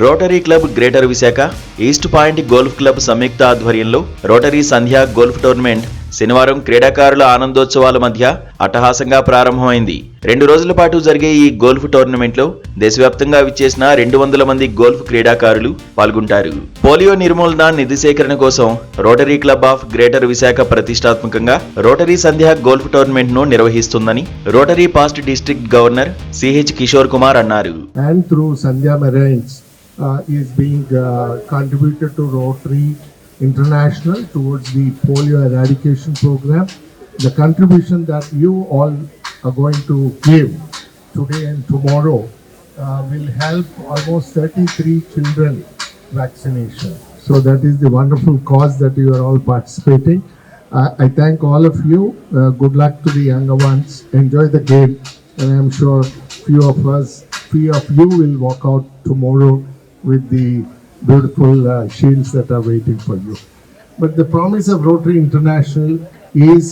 Rotary club greater Visakha, east point golf club సంయుక్త ఆధ్వర్యంలో rotary సంధ్య golf tournament శనివారం క్రీడాకారుల ఆనందోత్సవాల మధ్య అట్టహాసంగా ప్రారంభమైంది. 2 రోజుల పాటు జరిగే ఈ గోల్ఫ్ టోర్నమెంట్లో దేశవ్యాప్తంగా విచ్చేసిన 200 మంది గోల్ఫ్ క్రీడాకారులు పాల్గొంటారు. పోలియో నిర్మూలన నిధి సేకరణ కోసం rotary club of greater Visakha ప్రతిష్టాత్మకంగా రోటరీ సంధ్య గోల్ఫ్ టోర్నమెంట్ ను నిర్వహిస్తుందని rotary past district governor CH Kishore Kumar అన్నారు. Is being contributed to Rotary International towards the polio eradication program. The contribution that you all are going to give today and tomorrow will help almost 33 children vaccination. So that is the wonderful cause that you are all participating. I thank all of you. Good luck to the younger ones. Enjoy the game, and I am sure few of you will walk out tomorrow with the beautiful shields that are waiting for you. But the promise of Rotary International is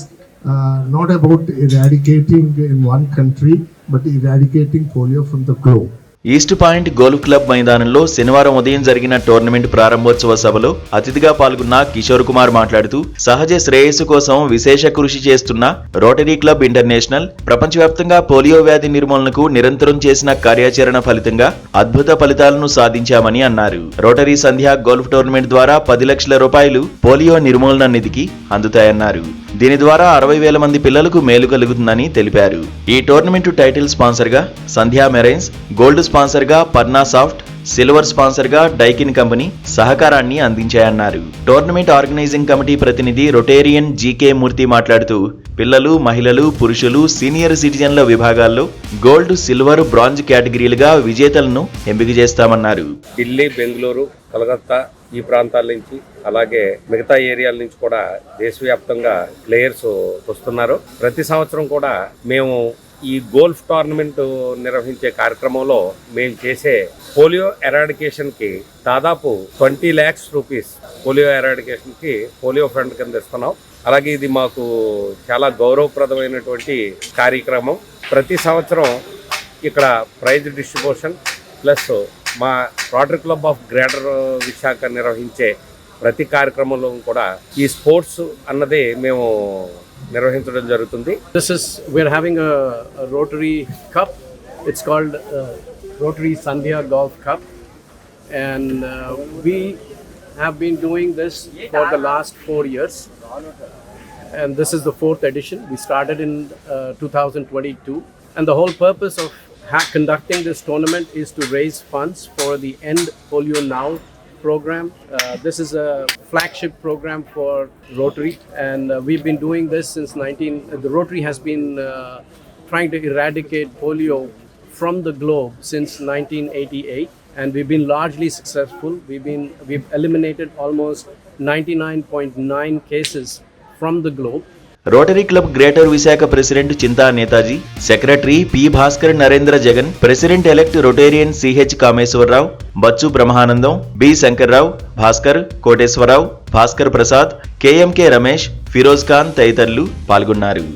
not about eradicating in one country, but eradicating polio from the globe. East point golf club మైదానంలో శనివారం ఉదయం జరిగిన tournament ప్రారంభోత్సవ సభలో అతిథిగా పాల్గొన్న కిషోర్ కుమార్ మాట్లాడుతూ సహజ శ్రేయస్సు కోసం విశేష కృషి చేస్తున్న రోటరీ క్లబ్ ఇంటర్నేషనల్ ప్రపంచవ్యాప్తంగా పోలియో వ్యాధి నిర్మూలనకు నిరంతరం చేసిన కార్యాచరణ ఫలితంగా అద్భుత ఫలితాలను సాధించామని అన్నారు. రోటరీ సంధ్య గోల్ఫ్ టోర్నమెంట్ ద్వారా 10 లక్షల రూపాయలు పోలియో నిర్మూలన నిధికి అందుతాయన్నారు. దీని ద్వారా 60,000 మంది పిల్లలకు మేలు కలుగుతుందని తెలిపారు. ఈ టోర్నమెంట్ టైటిల్ స్పాన్సర్ గా సంధ్యా మెరైన్స్, గోల్డ్ స్పాన్సర్ గా పర్నా సాఫ్ట్, సిల్వర్ స్పాన్సర్ గా డైకిన్ కంపెనీ సహకారాన్ని అందించాయన్నారు. టోర్నమెంట్ ఆర్గనైజింగ్ కమిటీ ప్రతినిధి రొటేరియన్ జీకే మూర్తి మాట్లాడుతూ పిల్లలు, మహిళలు, పురుషులు, సీనియర్ సిటిజన్ల విభాగాల్లో గోల్డ్, సిల్వర్, బ్రాంజ్ కేటగిరీలుగా విజేతలను ఎంపిక చేస్తామన్నారు. ఢిల్లీ, బెంగళూరు, కలకత్తా ఈ ప్రాంతాల నుంచి అలాగే మిగతా ఏరియాల నుంచి కూడా దేశవ్యాప్తంగా ప్లేయర్స్ వస్తున్నారు. ప్రతి సంవత్సరం కూడా మేము ఈ గోల్ఫ్ టోర్నమెంట్ నిర్వహించే కార్యక్రమంలో మేము చేసే పోలియో ఎరాడికేషన్ కి దాదాపు 20 lakhs రూపీస్ పోలియో ఎరాడికేషన్ కి పోలియో ఫండ్ కింద ఇస్తున్నాం. అలాగే ఇది మాకు చాలా గౌరవప్రదమైనటువంటి కార్యక్రమం. ప్రతి సంవత్సరం ఇక్కడ ప్రైజ్ డిస్ట్రిబ్యూషన్ ప్లస్ మా rotary club of greater Visakha నిర్వహించే ప్రతి కార్యక్రమంలో కూడా ఈ స్పోర్ట్స్ అన్నది మేము నిర్వహించడం జరుగుతుంది. We're having a Rotary Cup. It's called Rotary Sandhya Golf Cup, and we have been doing this for the last 4 years, and this is the 4th edition. We started in 2022, and the whole purpose of conducting this tournament is to raise funds for the End Polio Now program. This is a flagship program for Rotary, and we've been doing this since the Rotary has been trying to eradicate polio from the globe since 1988, and we've been largely successful. We've eliminated almost 99.9 cases from the globe. Rotary club greater Visakha president Chinta Netaji, secretary P Bhaskar Narendra Jagan, president elect Rotarian CH Kameswararao, Bachchu Brahmanandam, B Shankarrao, Bhaskar, Koteswararao, Bhaskar Prasad, KMK Ramesh, Feroz Khan తదితరులు పాల్గొన్నారు.